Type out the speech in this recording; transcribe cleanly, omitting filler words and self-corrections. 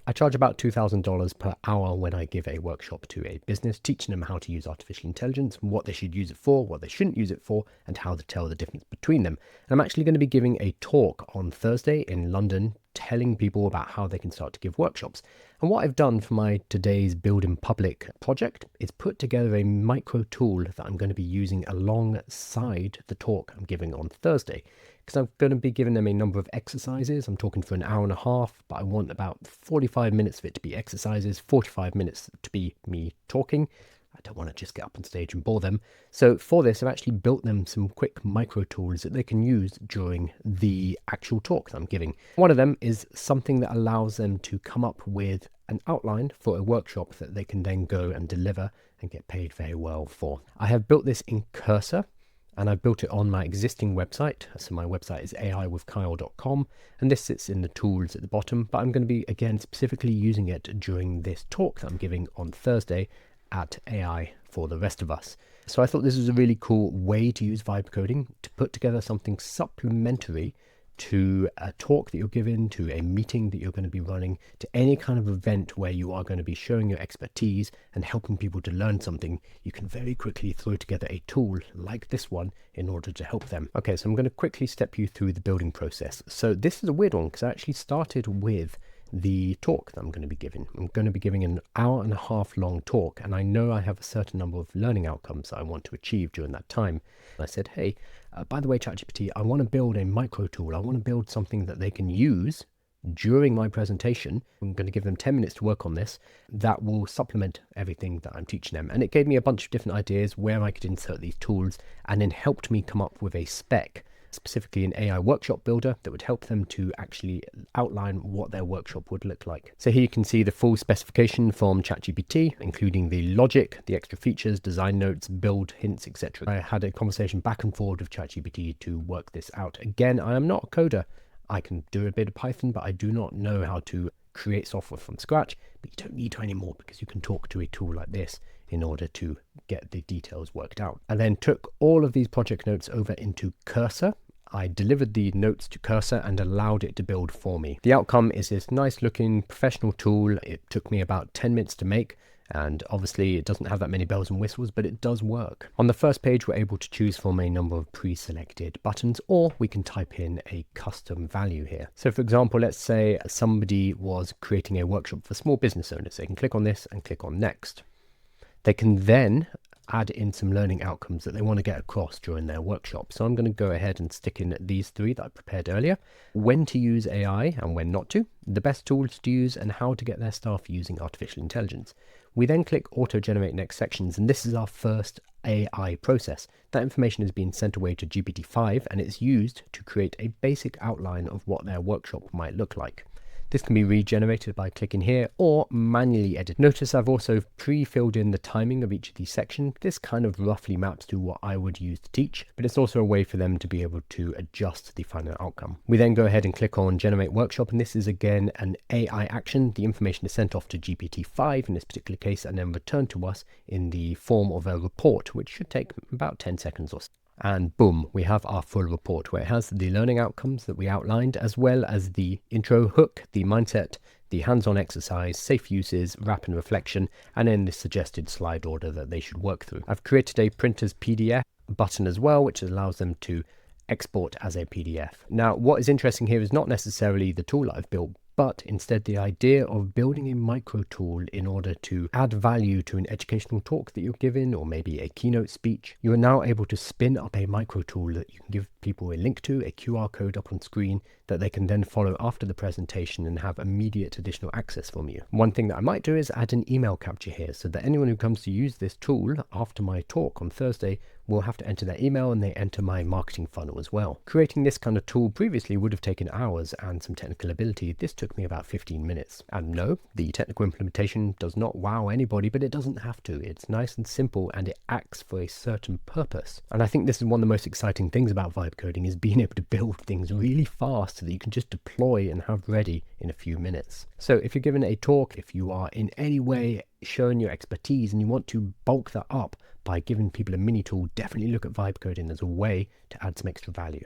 I charge about $2,000 per hour when I give a workshop to a business, teaching them how to use artificial intelligence, what they should use it for, what they shouldn't use it for, and how to tell the difference between them. And I'm actually going to be giving a talk on Thursday in London, telling people about how they can start to give workshops. And what I've done for my today's Build in Public project is put together a micro tool that I'm going to be using alongside the talk I'm giving on Thursday. Because I'm going to be giving them a number of exercises. I'm talking for an hour and a half, but I want about 45 minutes of it to be exercises, 45 minutes to be me talking. I don't want to just get up on stage and bore them. So for this, I've actually built them some quick micro tools that they can use during the actual talk that I'm giving. One of them is something that allows them to come up with an outline for a workshop that they can then go and deliver and get paid very well for. I have built this in Cursor, and I built it on my existing website. So my website is aiwithkyle.com, and this sits in the tools at the bottom, but I'm going to be, again, specifically using it during this talk that I'm giving on Thursday at AI for the Rest of Us. So I thought this was a really cool way to use vibe coding to put together something supplementary to a talk that you're giving, to a meeting that you're going to be running, to any kind of event where you are going to be showing your expertise and helping people to learn something. You can very quickly throw together a tool like this one in order to help them. Okay, so I'm going to quickly step you through the building process. So this is a weird one because I actually started with the talk that I'm going to be giving. I'm going to be giving an hour and a half long talk, and I know I have a certain number of learning outcomes that I want to achieve during that time. I said, hey, by the way, ChatGPT, I want to build a micro tool. I want to build something that they can use during my presentation. I'm going to give them 10 minutes to work on this. That will supplement everything that I'm teaching them. And it gave me a bunch of different ideas where I could insert these tools, and then helped me come up with a spec, specifically an AI workshop builder that would help them to actually outline what their workshop would look like. So here you can see the full specification from ChatGPT, including the logic, the extra features, design notes, build hints, etc. I had a conversation back and forward with ChatGPT to work this out. Again, I am not a coder. I can do a bit of Python, but I do not know how to create software from scratch. But you don't need to anymore, because you can talk to a tool like this in order to get the details worked out. I then took all of these project notes over into Cursor. I delivered the notes to Cursor and allowed it to build for me. The outcome is this nice looking professional tool. It took me about 10 minutes to make, and obviously it doesn't have that many bells and whistles, but it does work. On the first page, we're able to choose from a number of pre-selected buttons, or we can type in a custom value here. So for example, let's say somebody was creating a workshop for small business owners. They can click on this and click on next. They can then add in some learning outcomes that they want to get across during their workshop. So I'm going to go ahead and stick in these three that I prepared earlier: when to use AI and when not to, the best tools to use, and how to get their staff using artificial intelligence. We then click auto generate next sections, and this is our first AI process. That information is being sent away to GPT-5, and it's used to create a basic outline of what their workshop might look like. This can be regenerated by clicking here or manually edit. Notice I've also pre-filled in the timing of each of these sections. This kind of roughly maps to what I would use to teach, but it's also a way for them to be able to adjust the final outcome. We then go ahead and click on generate workshop, and this is again an AI action. The information is sent off to GPT-5 in this particular case, and then returned to us in the form of a report, which should take about 10 seconds or so. And boom, we have our full report where it has the learning outcomes that we outlined, as well as the intro hook, the mindset, the hands-on exercise, safe uses, wrap and reflection, and then the suggested slide order that they should work through. I've created a printer's PDF button as well, which allows them to export as a PDF. Now, what is interesting here is not necessarily the tool I've built, but instead the idea of building a micro tool in order to add value to an educational talk that you're giving, or maybe a keynote speech. You are now able to spin up a micro tool that you can give people a link to, a QR code up on screen that they can then follow after the presentation and have immediate additional access from you. One thing that I might do is add an email capture here, so that anyone who comes to use this tool after my talk on Thursday will have to enter their email, and they enter my marketing funnel as well. Creating this kind of tool previously would have taken hours and some technical ability. This took me about 15 minutes. And no, the technical implementation does not wow anybody, but it doesn't have to. It's nice and simple, and it acts for a certain purpose. And I think this is one of the most exciting things about vibe coding, is being able to build things really fast so that you can just deploy and have ready in a few minutes. So if you're giving a talk, if you are in any way showing your expertise and you want to bulk that up by giving people a mini tool, definitely look at vibe coding as a way to add some extra value.